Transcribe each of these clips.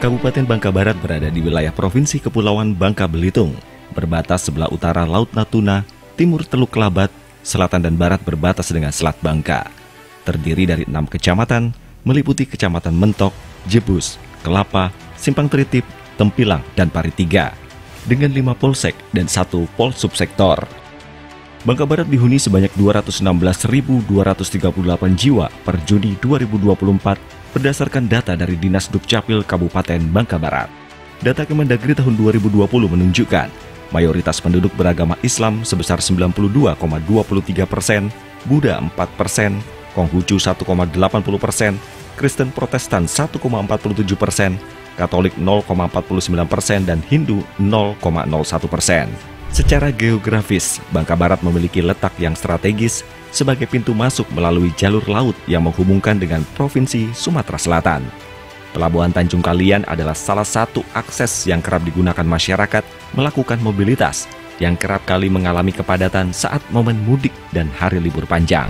Kabupaten Bangka Barat berada di wilayah Provinsi Kepulauan Bangka Belitung, berbatas sebelah utara Laut Natuna, timur Teluk Kelabat, selatan dan barat berbatas dengan Selat Bangka. Terdiri dari 6 kecamatan, meliputi Kecamatan Mentok, Jebus, Kelapa, Simpang Tritip, Tempilang, dan Paritiga, dengan 5 polsek dan 1 polsubsektor. Bangka Barat dihuni sebanyak 216.238 jiwa per Juni 2024 berdasarkan data dari Dinas Dukcapil Kabupaten Bangka Barat. Data Kemendagri tahun 2020 menunjukkan mayoritas penduduk beragama Islam sebesar 92,23%, Buddha 4%, Konghucu 1,80%, Kristen Protestan 1,47%, Katolik 0,49%, dan Hindu 0,01%. Secara geografis, Bangka Barat memiliki letak yang strategis sebagai pintu masuk melalui jalur laut yang menghubungkan dengan Provinsi Sumatera Selatan. Pelabuhan Tanjung Kalian adalah salah satu akses yang kerap digunakan masyarakat melakukan mobilitas yang kerap kali mengalami kepadatan saat momen mudik dan hari libur panjang.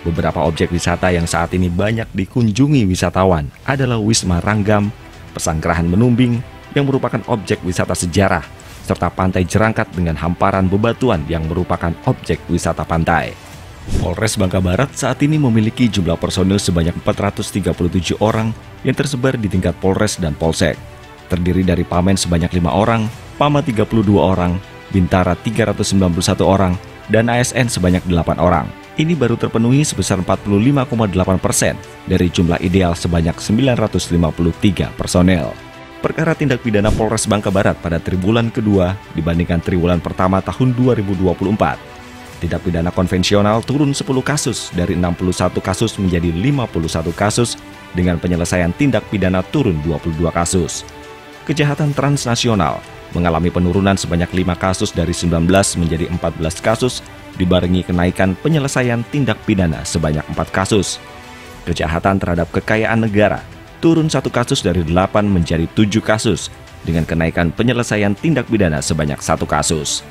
Beberapa objek wisata yang saat ini banyak dikunjungi wisatawan adalah Wisma Ranggam, Pesanggrahan Menumbing yang merupakan objek wisata sejarah, serta Pantai Jerangkat dengan hamparan bebatuan yang merupakan objek wisata pantai. Polres Bangka Barat saat ini memiliki jumlah personil sebanyak 437 orang yang tersebar di tingkat Polres dan Polsek. Terdiri dari Pamen sebanyak 5 orang, Pama 32 orang, Bintara 391 orang, dan ASN sebanyak 8 orang. Ini baru terpenuhi sebesar 45,8% dari jumlah ideal sebanyak 953 personel. Perkara tindak pidana Polres Bangka Barat pada triwulan kedua dibandingkan triwulan pertama tahun 2024. Tindak pidana konvensional turun 10 kasus dari 61 kasus menjadi 51 kasus dengan penyelesaian tindak pidana turun 22 kasus. Kejahatan transnasional mengalami penurunan sebanyak 5 kasus dari 19 menjadi 14 kasus dibarengi kenaikan penyelesaian tindak pidana sebanyak 4 kasus. Kejahatan terhadap kekayaan negara turun 1 kasus dari 8 menjadi 7 kasus dengan kenaikan penyelesaian tindak pidana sebanyak 1 kasus.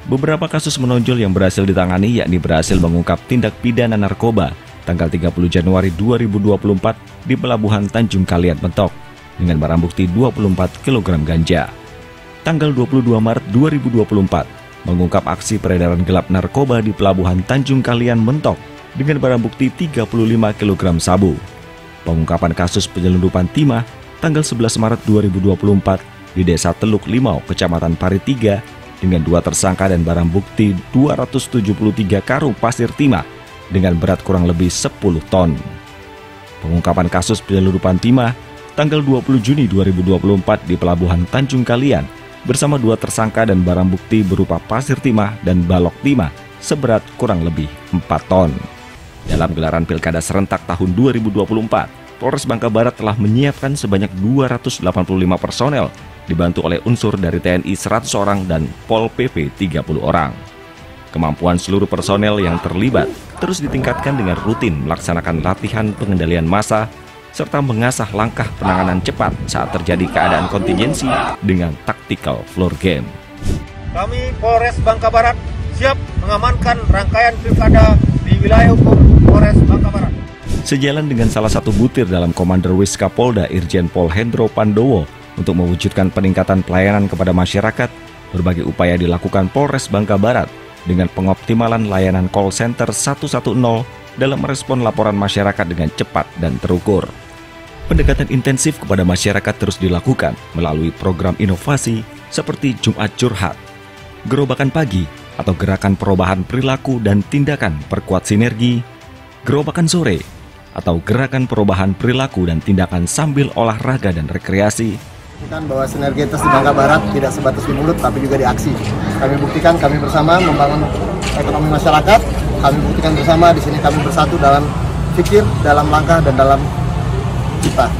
Beberapa kasus menonjol yang berhasil ditangani yakni berhasil mengungkap tindak pidana narkoba tanggal 30 Januari 2024 di Pelabuhan Tanjung Kalian Mentok dengan barang bukti 24 kg ganja. Tanggal 22 Maret 2024 mengungkap aksi peredaran gelap narkoba di Pelabuhan Tanjung Kalian Mentok dengan barang bukti 35 kg sabu. Pengungkapan kasus penyelundupan timah tanggal 11 Maret 2024 di Desa Teluk Limau, Kecamatan Paritiga dengan 2 tersangka dan barang bukti 273 karung pasir timah dengan berat kurang lebih 10 ton. Pengungkapan kasus penyelundupan timah tanggal 20 Juni 2024 di Pelabuhan Tanjung Kalian bersama 2 tersangka dan barang bukti berupa pasir timah dan balok timah seberat kurang lebih 4 ton. Dalam gelaran Pilkada serentak tahun 2024, Polres Bangka Barat telah menyiapkan sebanyak 285 personel, dibantu oleh unsur dari TNI 100 orang dan Pol PP 30 orang. Kemampuan seluruh personel yang terlibat terus ditingkatkan dengan rutin melaksanakan latihan pengendalian massa, serta mengasah langkah penanganan cepat saat terjadi keadaan kontingensi dengan tactical floor game. Kami Polres Bangka Barat siap mengamankan rangkaian pilkada di wilayah hukum Polres Bangka Barat. Sejalan dengan salah satu butir dalam Komander Wiska Polda Irjen Pol Hendro Pandowo untuk mewujudkan peningkatan pelayanan kepada masyarakat, berbagai upaya dilakukan Polres Bangka Barat dengan pengoptimalan layanan call center 110 dalam merespon laporan masyarakat dengan cepat dan terukur. Pendekatan intensif kepada masyarakat terus dilakukan melalui program inovasi seperti Jumat Curhat, Gerobakan Pagi atau Gerakan Perubahan Perilaku dan Tindakan Perkuat Sinergi, Gerobakan Sore atau Gerakan Perubahan Perilaku dan Tindakan Sambil Olahraga dan Rekreasi. Bahwa sinergitas di Bangka Barat tidak sebatas di mulut tapi juga di aksi. Kami buktikan kami bersama membangun ekonomi masyarakat. Kami buktikan bersama di sini kami bersatu dalam pikir, dalam langkah dan dalam cita.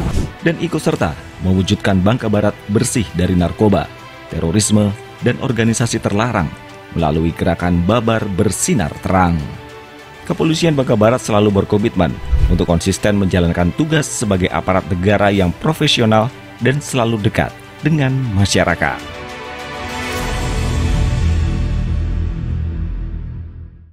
Dan ikut serta mewujudkan Bangka Barat bersih dari narkoba, terorisme, dan organisasi terlarang melalui gerakan Babar Bersinar Terang. Kepolisian Bangka Barat selalu berkomitmen untuk konsisten menjalankan tugas sebagai aparat negara yang profesional dan selalu dekat dengan masyarakat.